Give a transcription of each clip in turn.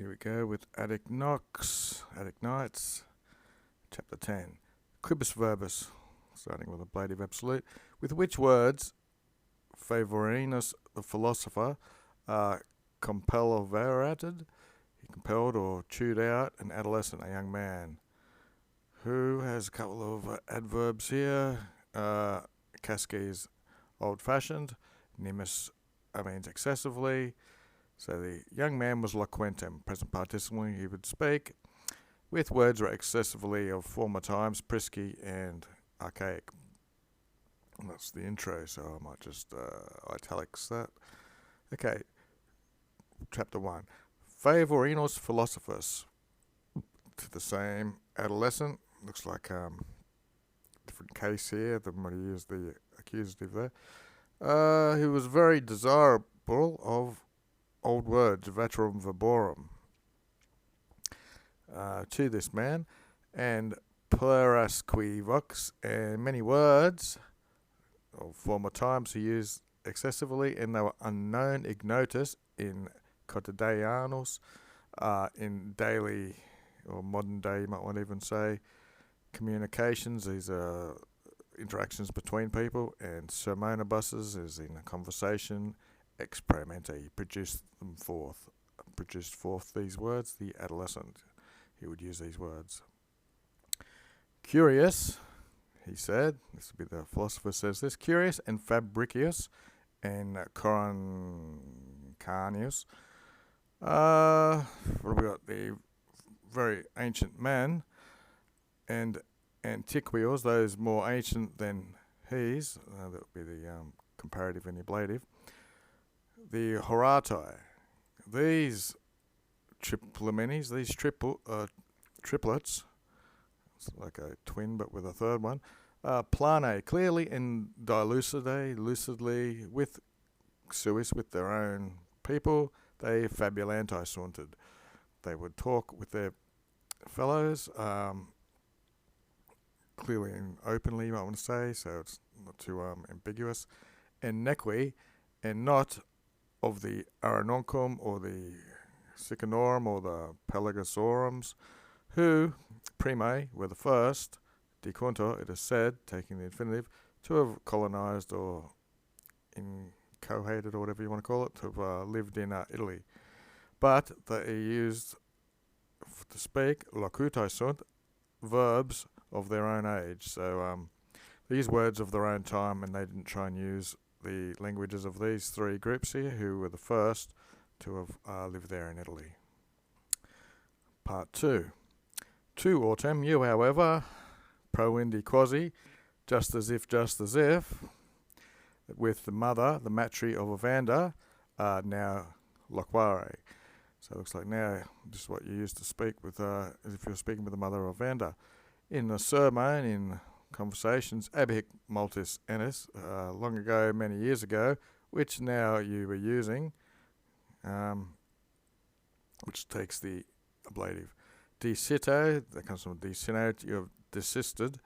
Here we go with Attic Nox, Attic Nights, chapter 10. Quibus verbis, starting with a ablative absolute, with which words Favorinus the philosopher compellerated, he compelled or chewed out an adolescent, a young man, who has a couple of adverbs here. Casque is old-fashioned, nimbus means excessively. So the young man was loquentem, present participle, he would speak, with words were excessively of former times, prisci and archaic. And that's the intro, so I might just italics that. Okay, chapter 1. Favorinos philosophus, to the same adolescent, looks like different case here than what he used the accusative there, who was very desirable of old words, veterum verborum, to this man, and plerasque vox, and many words of former times he used excessively, and they were unknown ignotus in cotidianos, in daily or modern day, you might want to even say, communications. These are interactions between people, and sermonabuses is in a conversation. Experimenta, he produced forth these words. The adolescent, he would use these words. Curious, he said, this would be the philosopher says this, curious and fabricius and coroncarnius. What have we got? The very ancient man, and antiquios, those more ancient than he's, that would be the comparative and the ablative. The horati, these triplaminis, these triplets, it's like a twin but with a third one, plane, clearly, and dilucidate, lucidly, with suis, with their own people, they fabulanti sauntered. They would talk with their fellows, clearly and openly, you might want to say, so it's not too ambiguous, and nequi, and not of the Aranoncum or the Sicanorum or the Pelagosaurums, who, prime, were the first, decuntur, it is said, taking the infinitive, to have colonized or incohated, or whatever you want to call it, to have lived in Italy. But they used, to speak, locutai sunt, verbs of their own age. So these words of their own time, and they didn't try and use the languages of these three groups here, who were the first to have lived there in Italy. Part 2. Tu autem, you, however, pro indi quasi, just as if, with the mother, the matri of Evander, now loquare. So it looks like now this is what you used to speak with, as if you're speaking with the mother of Evander. In the sermon, in conversations, abihic multis ennis, long ago, many years ago, which now you were using, which takes the ablative. Desito, that comes from desino, you have desisted.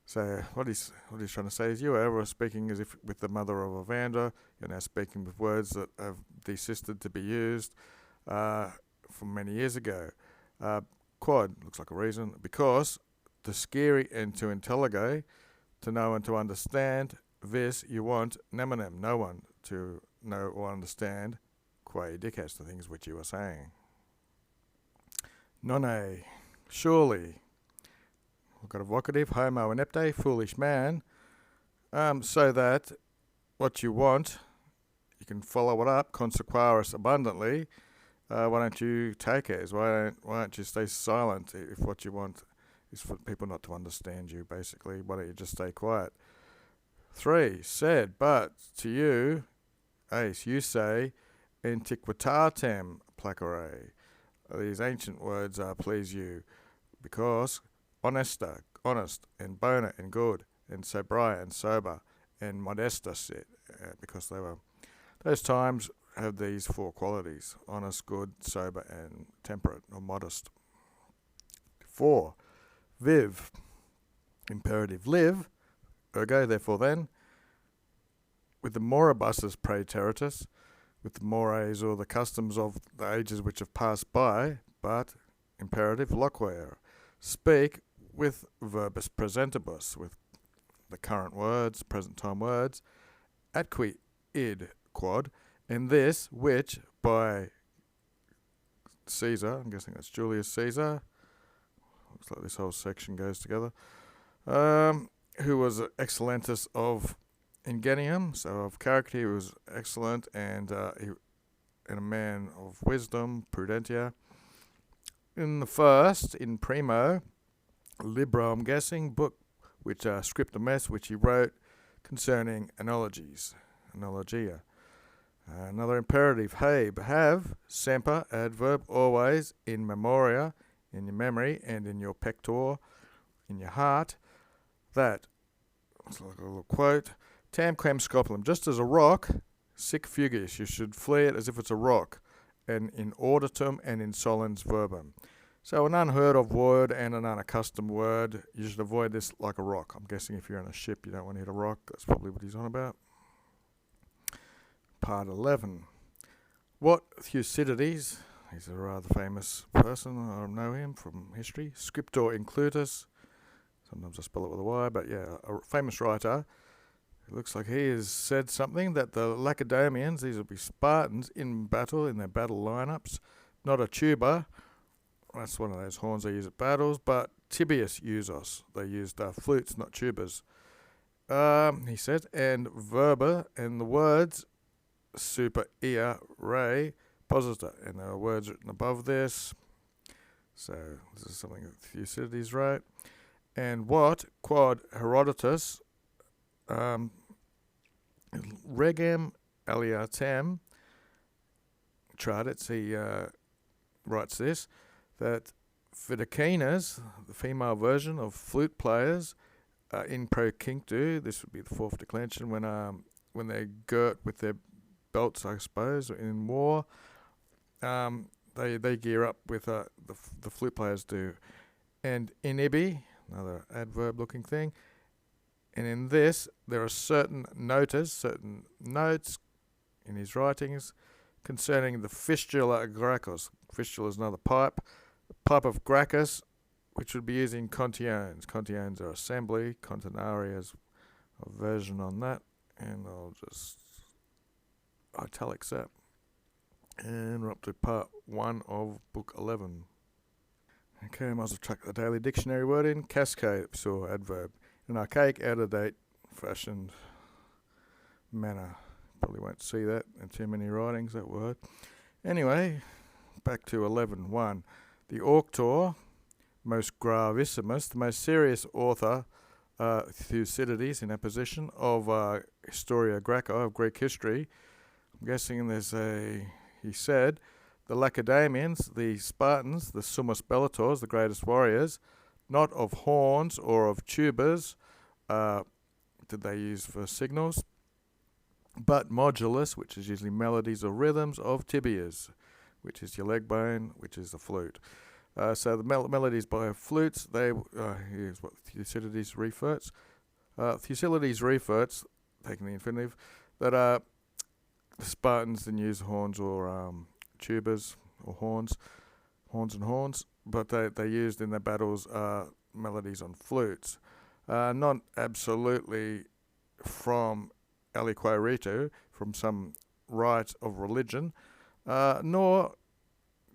So what he's trying to say is, you were speaking as if with the mother of Evander, you're now speaking with words that have desisted to be used from many years ago. Quod, looks like a reason, because to sciri and to intellige, to know and to understand, vis you want, nemonem, no one to know or understand, quae dicas, the things which you are saying. Nonne, surely, we've got a vocative, homo inepte, foolish man, so that what you want, you can follow it up, consequaris abundantly. Why don't you take it? Why don't you stay silent if what you want is for people not to understand you, basically? Why don't you just stay quiet? 3, said, but to you, ace, you say, antiquitatem placere. These ancient words please you, because honesta, honest, and bona, and good, and sobria, and sober, and modestus, because they were, those times have these 4 qualities: honest, good, sober, and temperate, or modest. 4, viv, imperative, live, ergo, therefore then, with the moribus's praeteritus, with the mores or the customs of the ages which have passed by, but imperative loquere. Speak with verbis presentibus, with the current words, present time words, atque id quod, and this which by Caesar, I'm guessing that's Julius Caesar, looks like this whole section goes together, who was excellentus of ingenium, so of character he was excellent, and a man of wisdom, prudentia. In the first, in primo, libro, I'm guessing, book, which scriptum est, which he wrote concerning analogies, analogia. Another imperative, have, semper, adverb, always, in memoria, in your memory, and in your pector, in your heart, that, it's like a little quote, tamquam scopulum, just as a rock, sic fugis, you should flee it as if it's a rock, and in auditum and in solens verbum. So an unheard of word and an unaccustomed word, you should avoid this like a rock. I'm guessing if you're on a ship, you don't want to hit a rock. That's probably what he's on about. Part 11. What Thucydides, he's a rather famous person, I know him from history, scriptor inclutus, sometimes I spell it with a Y, but yeah, a famous writer. It looks like he has said something that the Lacedaemonians, these will be Spartans in battle, in their battle lineups, not a tuba, that's one of those horns they use at battles, but tibius usos, they used flutes, not tubas. He says, and verba, and the words super ea re posita, and there are words written above this. So this is something that Thucydides wrote. And what quod Herodotus regem aliatem tradits, he writes this, that Fidicanas, the female version of flute players, in procinctu, this would be the fourth declension, when they're girt with their belts, I suppose, in war, they gear up with the flute players do. And inibi, another adverb-looking thing, and in this there are certain notes in his writings concerning the fistula gracchus. Fistula is another pipe. The pipe of Gracchus, which would be used in contiones. Contiones are assembly. Continari is a version on that. And I'll just italics that. And we're up to part 1 of book 11. Okay, I might as well chuck the daily dictionary word in. Cascade, so adverb. An archaic, out-of-date, fashioned manner. Probably won't see that in too many writings, that word. Anyway, back to 11.1. The auctor, most gravissimus, the most serious author, Thucydides, in apposition, of Historia Graeca, of Greek history. I'm guessing he said, the Lacedaemonians, the Spartans, the summus bellators, the greatest warriors, not of horns or of tubas, did they use for signals, but modulus, which is usually melodies or rhythms, of tibias, which is your leg bone, which is the flute. So the melodies by flutes, here's what Thucydides referts. Thucydides referts, taking the infinitive, that the Spartans didn't use horns or tubas or horns, but they used in their battles melodies on flutes. Not absolutely from alique ritu, from some rite of religion, nor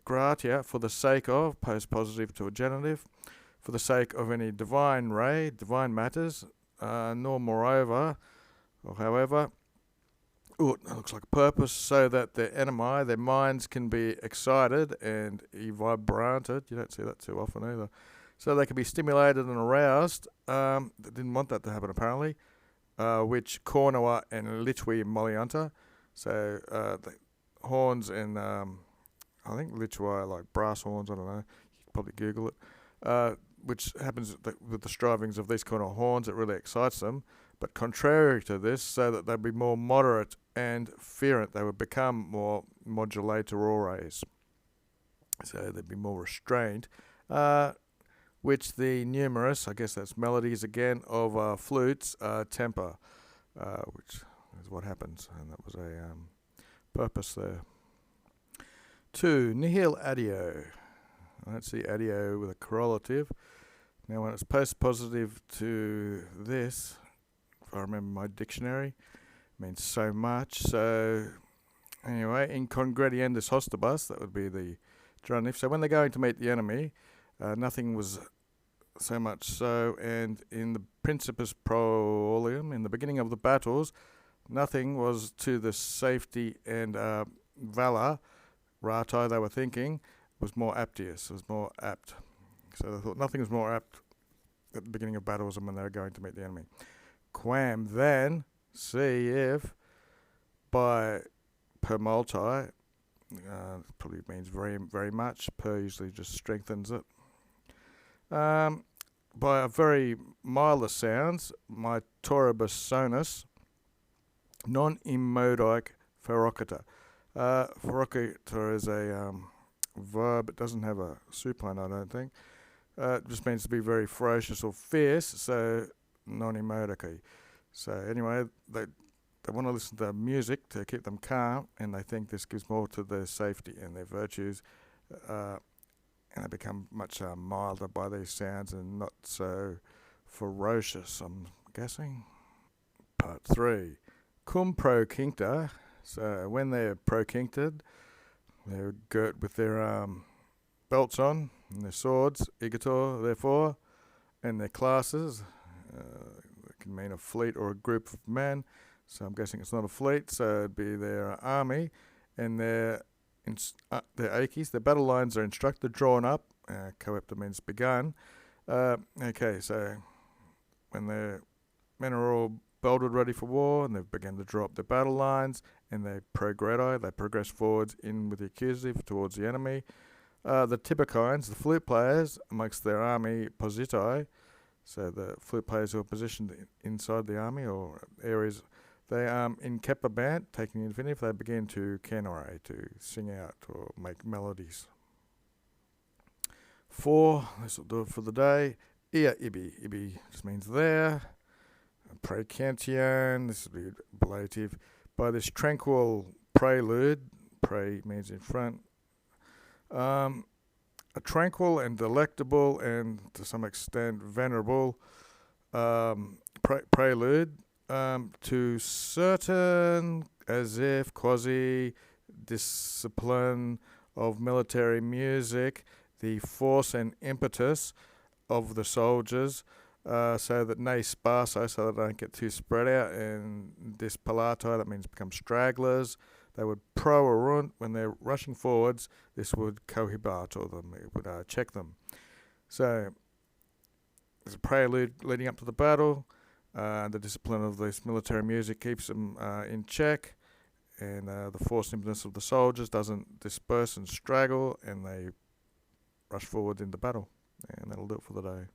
gratia for the sake of, post-positive to a genitive, for the sake of any divine matters, nor moreover, or however, it looks like a purpose, so that their animi, their minds can be excited and vibranted. You don't see that too often either. So they can be stimulated and aroused. They didn't want that to happen apparently, which cornua and litui molianta. So the horns and I think litui are like brass horns, I don't know. You can probably Google it. Which happens with the strivings of these kind of horns, it really excites them. But contrary to this, so that they'd be more moderate and ferent, they would become more modulatores. So they'd be more restrained. Which the numerous, I guess that's melodies again, of flutes temper, which is what happens. And that was a purpose there. 2. Nihil addio. I don't see addio with a correlative. Now when it's post-positive to this, if I remember my dictionary, it means so much. So anyway, in congrediendis hostibus, that would be the genitive. So when they're going to meet the enemy, nothing was so much so, and in the principis prolium, in the beginning of the battles, nothing was to the safety and valor, rati, they were thinking, was more aptius, was more apt. So they thought nothing was more apt at the beginning of battles than when they were going to meet the enemy. Quam, then, see if by per multi, probably means very, very much. Per usually just strengthens it. By a very milder sounds, my toribus sonus, non immodic ferocita. Ferocita is a verb. It doesn't have a supine, I don't think. It just means to be very ferocious or fierce, so non immodici. So anyway, they want to listen to music to keep them calm, and they think this gives more to their safety and their virtues, and they become much milder by these sounds and not so ferocious, I'm guessing. Part 3. Cum prokincta. So when they're prokincted, they're girt with their belts on and their swords, igator, therefore, and their classes. It can mean a fleet or a group of men. So I'm guessing it's not a fleet, so it'd be their army and their aches. Their battle lines are instructed, drawn up. Coepta means begun. Okay, so when their men are all belted ready for war and they've begun to draw up their battle lines and they progress forwards in with the accusative towards the enemy. The tibicines, the flute players amongst their army positi, so the flute players who are positioned inside the army or areas, they in Kepler band, taking the infinitive, they begin to canore, to sing out or make melodies. 4, this will do it for the day. Ia ibi. Ibi just means there. Praecantion, this will be ablative. By this tranquil prelude, pre means in front, a tranquil and delectable and to some extent venerable prelude to certain as if quasi discipline of military music, the force and impetus of the soldiers, so that ne sparso, so that they don't get too spread out, and dispalato, that means become stragglers. They would proerunt, when they're rushing forwards, this would cohibato them, it would check them. So there's a prelude leading up to the battle. The discipline of this military music keeps them in check, and the force and impetus of the soldiers doesn't disperse and straggle, and they rush forward into battle. And that'll do it for the day.